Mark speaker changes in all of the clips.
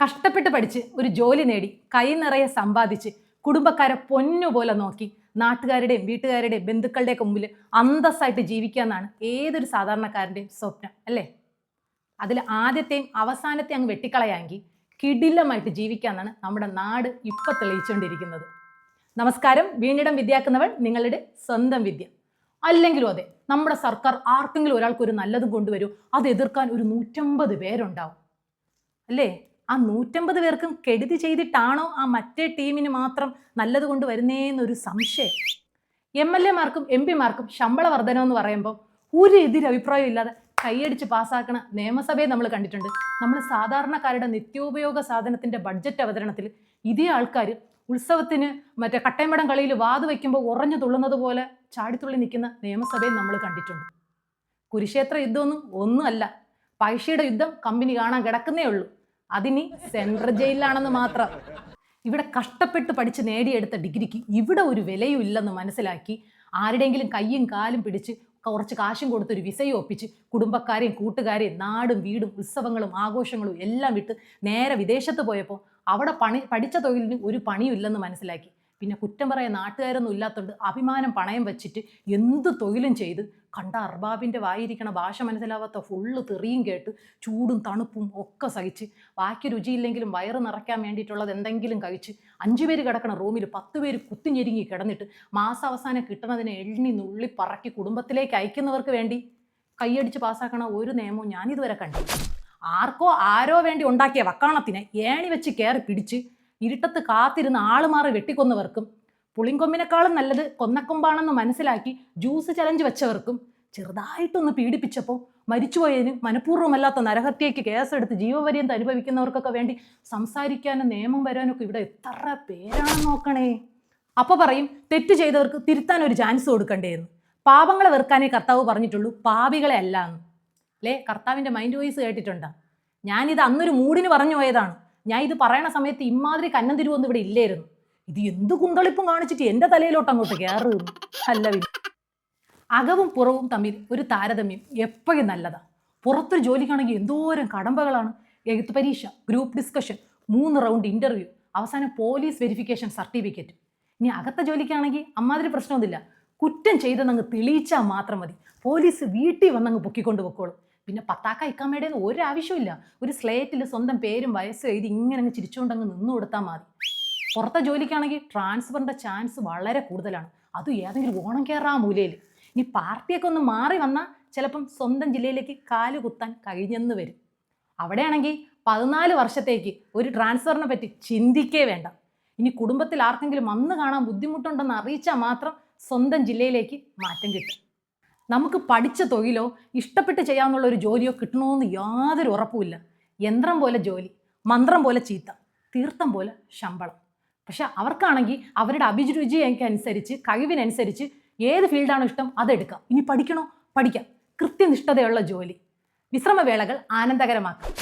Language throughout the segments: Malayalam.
Speaker 1: കഷ്ടപ്പെട്ട് പഠിച്ച് ഒരു ജോലി നേടി കൈ നിറയെ സമ്പാദിച്ച് കുടുംബക്കാരെ പൊന്നുപോലെ നോക്കി നാട്ടുകാരുടെയും വീട്ടുകാരുടെയും ബന്ധുക്കളുടെയൊക്കെ മുമ്പിൽ അന്തസ്സായിട്ട് ജീവിക്കുക എന്നാണ് ഏതൊരു സാധാരണക്കാരൻ്റെയും സ്വപ്നം അല്ലേ? അതിൽ ആദ്യത്തെയും അവസാനത്തെയും അങ്ങ് വെട്ടിക്കളയാമെങ്കിൽ കിടിലമായിട്ട് ജീവിക്കാമെന്നാണ് നമ്മുടെ നാട് ഇപ്പം തെളിയിച്ചുകൊണ്ടിരിക്കുന്നത്. നമസ്കാരം, വീണിടം വിദ്യയാക്കുന്നവൾ നിങ്ങളുടെ സ്വന്തം വിദ്യ. അല്ലെങ്കിലും അതെ, നമ്മുടെ സർക്കാർ ആർക്കെങ്കിലും ഒരാൾക്ക് ഒരു നല്ലതും കൊണ്ടുവരും, അത് എതിർക്കാൻ ഒരു 150 പേരുണ്ടാവും അല്ലേ? ആ 150 പേർക്കും കെടുതി ചെയ്തിട്ടാണോ ആ മറ്റേ ടീമിന് മാത്രം നല്ലത് കൊണ്ട് വരുന്നേന്നൊരു സംശയം. MLA മാർക്കും MP മാർക്കും ശമ്പള വർധനം എന്ന് പറയുമ്പോൾ ഒരു എതിരഭിപ്രായം ഇല്ലാതെ കൈയടിച്ച് പാസ്സാക്കണ നിയമസഭയെ നമ്മൾ കണ്ടിട്ടുണ്ട്. നമ്മൾ സാധാരണക്കാരുടെ നിത്യോപയോഗ സാധനത്തിന്റെ ബഡ്ജറ്റ് അവതരണത്തിൽ ഇതേ ആൾക്കാർ ഉത്സവത്തിന് മറ്റേ കട്ടയമടം കളിയിൽ വാത് വയ്ക്കുമ്പോൾ ഉറഞ്ഞു തുള്ളുന്നത് പോലെ ചാടിത്തുള്ളി നിൽക്കുന്ന നിയമസഭയെ നമ്മൾ കണ്ടിട്ടുണ്ട്. കുരുക്ഷേത്ര യുദ്ധമൊന്നും ഒന്നുമല്ല, പൈസയുടെ യുദ്ധം കമ്പനി കാണാൻ കിടക്കുന്നേ ഉള്ളൂ. അതിനി സെൻട്രൽ ജയിലിലാണെന്ന് മാത്രം. ഇവിടെ കഷ്ടപ്പെട്ട് പഠിച്ച് നേടിയെടുത്ത ഡിഗ്രിക്ക് ഇവിടെ ഒരു വിലയും ഇല്ലെന്ന് മനസ്സിലാക്കി ആരുടെയെങ്കിലും കയ്യും കാലും പിടിച്ച് കുറച്ച് കാശും കൊടുത്തൊരു വിസയും ഒപ്പിച്ച് കുടുംബക്കാരെയും കൂട്ടുകാരെയും നാടും വീടും ഉത്സവങ്ങളും ആഘോഷങ്ങളും എല്ലാം വിട്ട് നേരെ വിദേശത്ത് പോയപ്പോൾ അവിടെ പഠിച്ച തൊഴിലിന് ഒരു പണിയും ഇല്ലെന്ന് മനസ്സിലാക്കി. പിന്നെ കുറ്റം പറയാൻ നാട്ടുകാരൊന്നും ഇല്ലാത്തതുകൊണ്ട് അഭിമാനം പണയം വെച്ചിട്ട് എന്ത് തൊഴിലും ചെയ്ത് കണ്ട അർബാബിൻ്റെ വായിരിക്കണ ഭാഷ മനസ്സിലാവാത്ത ഫുള്ള് തെറിയും കേട്ട് ചൂടും തണുപ്പും ഒക്കെ സഹിച്ച് ബാക്കി രുചിയില്ലെങ്കിലും വയറ് നിറയ്ക്കാൻ വേണ്ടിയിട്ടുള്ളത് എന്തെങ്കിലും കഴിച്ച് 5 പേര് കിടക്കണ റൂമിൽ 10 പേര് കുത്തിഞ്ഞെരുങ്ങി കിടന്നിട്ട് മാസാവസാനം കിട്ടണതിനെ എണ്ണി നുള്ളി പറക്കി കുടുംബത്തിലേക്ക് അയക്കുന്നവർക്ക് വേണ്ടി കൈയടിച്ച് പാസ്സാക്കണ ഒരു നിയമവും ഞാനിതുവരെ കണ്ടു. ആർക്കോ ആരോ വേണ്ടി ഉണ്ടാക്കിയ വക്കാണത്തിനെ ഏണി വെച്ച് കയറി പിടിച്ച് ഇരുട്ടത്ത് കാത്തിരുന്ന് ആളുമാറി വെട്ടിക്കൊന്നവർക്കും പുളിങ്കൊമ്പിനേക്കാളും നല്ലത് കൊന്നക്കൊമ്പാണെന്ന് മനസ്സിലാക്കി ജ്യൂസ് ചലഞ്ച് വെച്ചവർക്കും ചെറുതായിട്ടൊന്ന് പീഡിപ്പിച്ചപ്പോൾ മരിച്ചുപോയതിന് മനഃപൂർവ്വമല്ലാത്ത നരഹത്യയ്ക്ക് കേസെടുത്ത് ജീവപര്യന്തം അനുഭവിക്കുന്നവർക്കൊക്കെ വേണ്ടി സംസാരിക്കാനും നിയമം വരാനൊക്കെ ഇവിടെ എത്ര പേരാണെന്ന് നോക്കണേ. അപ്പോൾ പറയും തെറ്റ് ചെയ്തവർക്ക് തിരുത്താൻ ഒരു ചാൻസ് കൊടുക്കണ്ടേന്ന്. പാപങ്ങളെ വെറുക്കാനേ കർത്താവ് പറഞ്ഞിട്ടുള്ളൂ, പാപികളെ അല്ല എന്ന് അല്ലേ? കർത്താവിൻ്റെ മൈൻഡ് വോയിസ് കേട്ടിട്ടുണ്ടോ? ഞാനിത് അന്നൊരു മൂടിന് പറഞ്ഞു പോയതാണ്. ഞാൻ ഇത് പറയണ സമയത്ത് ഇമാതിരി കന്നം തിരുവൊന്നും ഇവിടെ ഇല്ലായിരുന്നു. ഇത് എന്ത് കുന്തളിപ്പും കാണിച്ചിട്ട് എൻ്റെ തലയിലോട്ട് അങ്ങോട്ട് കയറുന്നു അല്ല. അകവും പുറവും തമ്മിൽ ഒരു താരതമ്യം എപ്പോഴും നല്ലതാണ്. പുറത്തൊരു ജോലിക്കാണെങ്കിൽ എന്തോരം കടമ്പകളാണ്. എഴുത്ത് പരീക്ഷ, ഗ്രൂപ്പ് ഡിസ്കഷൻ, 3 റൗണ്ട് ഇൻ്റർവ്യൂ, അവസാനം പോലീസ് വെരിഫിക്കേഷൻ സർട്ടിഫിക്കറ്റ്. ഇനി അകത്തെ ജോലിക്കാണെങ്കിൽ അമ്മാതിരി പ്രശ്നമൊന്നുമില്ല. കുറ്റം ചെയ്തെന്നങ്ങ് തെളിയിച്ചാൽ മാത്രം മതി, പോലീസ് വീട്ടിൽ വന്നങ്ങ് പൊക്കിക്കൊണ്ട് പൊക്കോളും. പിന്നെ പത്താക്ക ഇക്കാമയുടെ ഒരാവശ്യമില്ല. ഒരു സ്ലേറ്റിൽ സ്വന്തം പേരും വയസ്സും എഴുതി ഇങ്ങനെ അങ്ങ് ചിരിച്ചുകൊണ്ടങ്ങ് നിന്നു കൊടുത്താൽ മതി. പുറത്തെ ജോലിക്കാണെങ്കിൽ ട്രാൻസ്ഫറിൻ്റെ ചാൻസ് വളരെ കൂടുതലാണ്. അതും ഏതെങ്കിലും ഓണം കയറാ മൂലയിൽ. ഇനി പാർട്ടിയൊക്കെ ഒന്ന് മാറി വന്നാൽ ചിലപ്പം സ്വന്തം ജില്ലയിലേക്ക് കാല് കുത്താൻ കഴിഞ്ഞെന്ന് വരും. അവിടെയാണെങ്കിൽ 14 വർഷത്തേക്ക് ഒരു ട്രാൻസ്ഫറിനെ പറ്റി ചിന്തിക്കേ വേണ്ട. ഇനി കുടുംബത്തിൽ ആർക്കെങ്കിലും അന്ന് കാണാൻ ബുദ്ധിമുട്ടുണ്ടെന്ന് അറിയിച്ചാൽ മാത്രം സ്വന്തം ജില്ലയിലേക്ക് മാറ്റം കിട്ടും. നമുക്ക് പഠിച്ച തൊഴിലോ ഇഷ്ടപ്പെട്ട് ചെയ്യാമെന്നുള്ള ഒരു ജോലിയോ കിട്ടണമെന്ന് യാതൊരു ഉറപ്പുമില്ല. യന്ത്രം പോലെ ജോലി, മന്ത്രം പോലെ ചീത്ത, തീർത്ഥം പോലെ ശമ്പളം. പക്ഷെ അവർക്കാണെങ്കിൽ അവരുടെ അഭിരുചിക്കനുസരിച്ച് കഴിവിനനുസരിച്ച് ഏത് ഫീൽഡാണോ ഇഷ്ടം അതെടുക്കാം. ഇനി പഠിക്കണോ പഠിക്കാം. കൃത്യനിഷ്ഠതയുള്ള ജോലി. വിശ്രമവേളകൾ ആനന്ദകരമാക്കാം.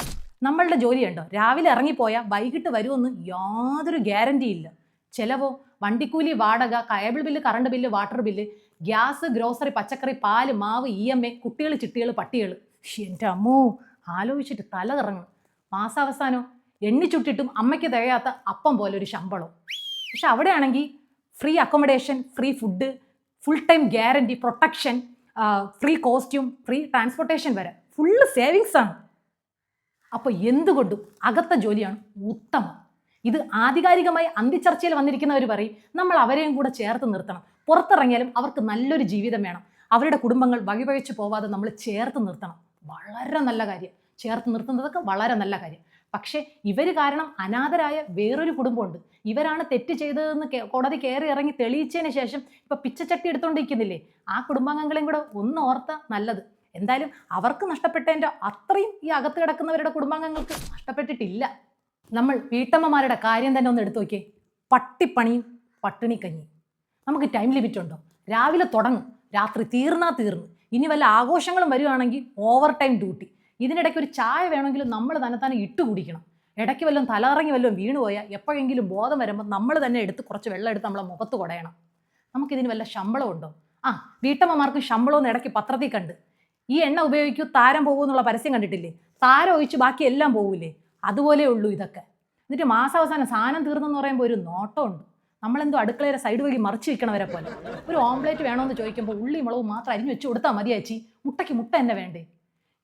Speaker 1: നമ്മളുടെ ജോലിയുണ്ടോ രാവിലെ ഇറങ്ങിപ്പോയാൽ വൈകിട്ട് വരുമെന്ന് യാതൊരു ഗ്യാരണ്ടിയില്ല. ചിലവോ വണ്ടിക്കൂലി, വാടക, cable bill, current bill, water bill, gas, grocery, പച്ചക്കറി, പാല്, മാവ്, EMA, കുട്ടികൾ, ചിട്ടികൾ, പട്ടികൾ. എൻ്റെ അമ്മോ, ആലോചിച്ചിട്ട് തല കറങ്ങും. മാസാവസാനോ എണ്ണിച്ചുട്ടിട്ടും അമ്മയ്ക്ക് തികയാത്ത അപ്പം പോലെ ഒരു ശമ്പളം. പക്ഷെ അവിടെയാണെങ്കിൽ free accommodation, free food, full time guarantee, protection, free costume, free transportation വരെ ഫുള്ള് സേവിങ്സ് ആണ്. അപ്പോൾ എന്തുകൊണ്ടും അകത്ത ജോലിയാണ് ഉത്തമം. ഇത് ആധികാരികമായി അന്തിച്ചർച്ചയിൽ വന്നിരിക്കുന്നവർ പറയും നമ്മൾ അവരെയും കൂടെ ചേർത്ത് നിർത്തണം. പുറത്തിറങ്ങിയാലും അവർക്ക് നല്ലൊരു ജീവിതം വേണം. അവരുടെ കുടുംബങ്ങൾ വഴിപഴിച്ച് പോവാതെ നമ്മൾ ചേർത്ത് നിർത്തണം. വളരെ നല്ല കാര്യം. ചേർത്ത് നിർത്തുന്നതൊക്കെ വളരെ നല്ല കാര്യം. പക്ഷേ ഇവർ കാരണം അനാഥരായ വേറൊരു കുടുംബമുണ്ട്. ഇവരാണ് തെറ്റ് ചെയ്തതെന്ന് കോടതി കയറി ഇറങ്ങി തെളിയിച്ചതിന് ശേഷം ഇപ്പം പിച്ചച്ചട്ടി എടുത്തുകൊണ്ടിരിക്കുന്നില്ലേ? ആ കുടുംബാംഗങ്ങളെയും കൂടെ ഒന്ന് ഓർത്താൽ നല്ലത്. എന്തായാലും അവർക്ക് നഷ്ടപ്പെട്ടതിൻ്റെ അത്രയും ഈ അകത്ത് കിടക്കുന്നവരുടെ കുടുംബാംഗങ്ങൾക്ക് നഷ്ടപ്പെട്ടിട്ടില്ല. നമ്മൾ വീട്ടമ്മമാരുടെ കാര്യം തന്നെ ഒന്ന് എടുത്തു നോക്കിയേ. പട്ടിപ്പണിയും പട്ടിണിക്കഞ്ഞി. നമുക്ക് ടൈം ലിമിറ്റ് ഉണ്ടോ? രാവിലെ തുടങ്ങും, രാത്രി തീർന്നാ തീർന്നു. ഇനി വല്ല ആഘോഷങ്ങളും വരുവാണെങ്കിൽ ഓവർ ടൈം ഡ്യൂട്ടി. ഇതിനിടയ്ക്ക് ഒരു ചായ വേണമെങ്കിലും നമ്മൾ തന്നെ ഇട്ട് കുടിക്കണം. ഇടയ്ക്ക് വല്ലതും തലകറങ്ങി വല്ലതും വീണു പോയാൽ എപ്പോഴെങ്കിലും ബോധം വരുമ്പോൾ നമ്മൾ തന്നെ എടുത്ത് കുറച്ച് വെള്ളം എടുത്ത് നമ്മളെ മുഖത്ത് കുടയണം. നമുക്കിതിന് വല്ല ശമ്പളം ഉണ്ടോ? വീട്ടമ്മമാർക്ക് ശമ്പളമൊന്നും ഇടയ്ക്ക് പത്രത്തിൽ കണ്ട്. ഈ എണ്ണ ഉപയോഗിക്കൂ താരം പോകുമെന്നുള്ള പരസ്യം കണ്ടിട്ടില്ലേ? താരം ഒഴിച്ച് ബാക്കി എല്ലാം പോകൂലേ? അതുപോലെ ഉള്ളൂ ഇതൊക്കെ. എന്നിട്ട് മാസാവസാനം സാധനം തീർന്നെന്ന് പറയുമ്പോൾ ഒരു നോട്ടമുണ്ട്. നമ്മളെന്തോ അടുക്കളയുടെ സൈഡ് വഴി മറിച്ച് വെക്കണവരെ പോലെ. ഒരു ഓംലേറ്റ് വേണമെന്ന് ചോദിക്കുമ്പോൾ ഉള്ളി മുളകും മാത്രം അരിഞ്ഞ് വെച്ച് കൊടുത്താൽ മതി ചേച്ചി, മുട്ടയ്ക്ക് മുട്ട തന്നെ വേണ്ടേ.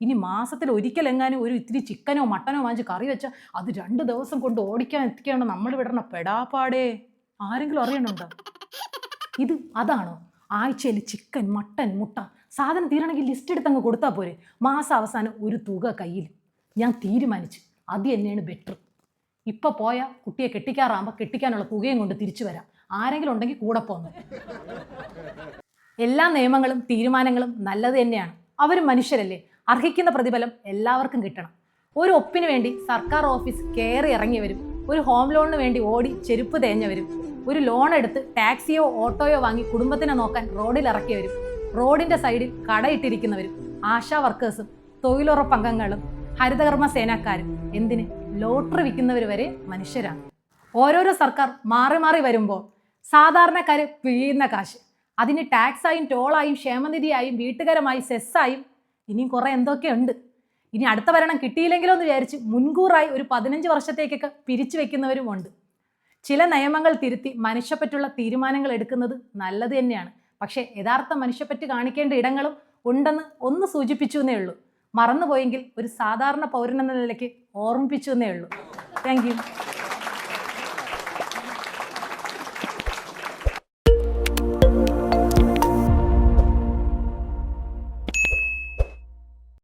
Speaker 1: ഇനി മാസത്തിൽ ഒരിക്കലെങ്ങാനും ഒരു ഇത്തിരി ചിക്കനോ മട്ടനോ വാങ്ങിച്ച് കറി വെച്ചാൽ അത് 2 ദിവസം കൊണ്ട് ഓടിക്കാൻ എത്തിക്കാണ്ട് നമ്മൾ വിടണ പെടാപ്പാടേ. ആരെങ്കിലും അറിയണുണ്ടോ? ഇത് അതാണോ? ആഴ്ചയിൽ ചിക്കൻ മട്ടൻ മുട്ട സാധനം തീരണമെങ്കിൽ ലിസ്റ്റ് എടുത്തങ്ങ് കൊടുത്താൽ പോരെ. മാസം അവസാനം ഒരു തുക കയ്യിൽ. ഞാൻ തീരുമാനിച്ചു അത് തന്നെയാണ് ബെറ്റർ. ഇപ്പം പോയാൽ കുട്ടിയെ കെട്ടിക്കാറാകുമ്പോൾ കെട്ടിക്കാനുള്ള തുകയും കൊണ്ട് തിരിച്ചു വരാം. ആരെങ്കിലും ഉണ്ടെങ്കിൽ കൂടെ പോന്നു. എല്ലാ നിയമങ്ങളും തീരുമാനങ്ങളും നല്ലത് തന്നെയാണ്. അവരും മനുഷ്യരല്ലേ. അർഹിക്കുന്ന പ്രതിഫലം എല്ലാവർക്കും കിട്ടണം. ഒരു ഒപ്പിന് വേണ്ടി സർക്കാർ ഓഫീസ് കയറി ഇറങ്ങിയവരും, ഒരു ഹോം ലോണിന് വേണ്ടി ഓടി ചെരുപ്പ് തേഞ്ഞവരും, ഒരു ലോൺ എടുത്ത് ടാക്സിയോ ഓട്ടോയോ വാങ്ങി കുടുംബത്തിനെ നോക്കാൻ റോഡിൽ ഇറക്കിയവരും, റോഡിന്റെ സൈഡിൽ കടയിട്ടിരിക്കുന്നവരും, ആശാ വർക്കേഴ്സും, തൊഴിലുറപ്പ് അംഗങ്ങളും, ഹരിതകർമ്മ സേനാക്കാരും, എന്തിന് ലോട്ടറി വിൽക്കുന്നവർ വരെ മനുഷ്യരാണ്. ഓരോരോ സർക്കാർ മാറി മാറി വരുമ്പോൾ സാധാരണക്കാര് പിഴിയുന്ന കാശ് അതിന് ടാക്സായും ടോളായും ക്ഷേമനിധിയായും വീട്ടുകാരമായും സെസ്സായും ഇനിയും കുറേ എന്തൊക്കെയുണ്ട്. ഇനി അടുത്ത ഭരണം കിട്ടിയില്ലെങ്കിലോ എന്ന് വിചാരിച്ച് മുൻകൂറായി ഒരു 15 വർഷത്തേക്കൊക്കെ പിരിച്ചു വെക്കുന്നവരുമുണ്ട്. ചില നിയമങ്ങൾ തിരുത്തി മനുഷ്യപ്പറ്റുള്ള തീരുമാനങ്ങൾ എടുക്കുന്നത് നല്ലത് തന്നെയാണ്. പക്ഷേ യഥാർത്ഥ മനുഷ്യപ്പറ്റ് കാണിക്കേണ്ട ഇടങ്ങളും ഉണ്ടെന്ന് ഒന്ന് സൂചിപ്പിച്ചു എന്നേ ഉള്ളൂ. മറന്നുപോയെങ്കിൽ ഒരു സാധാരണ പൗരനെന്ന നിലയ്ക്ക് ഓർമ്മിപ്പിച്ചു എന്നേ ഉള്ളൂ. Thank you.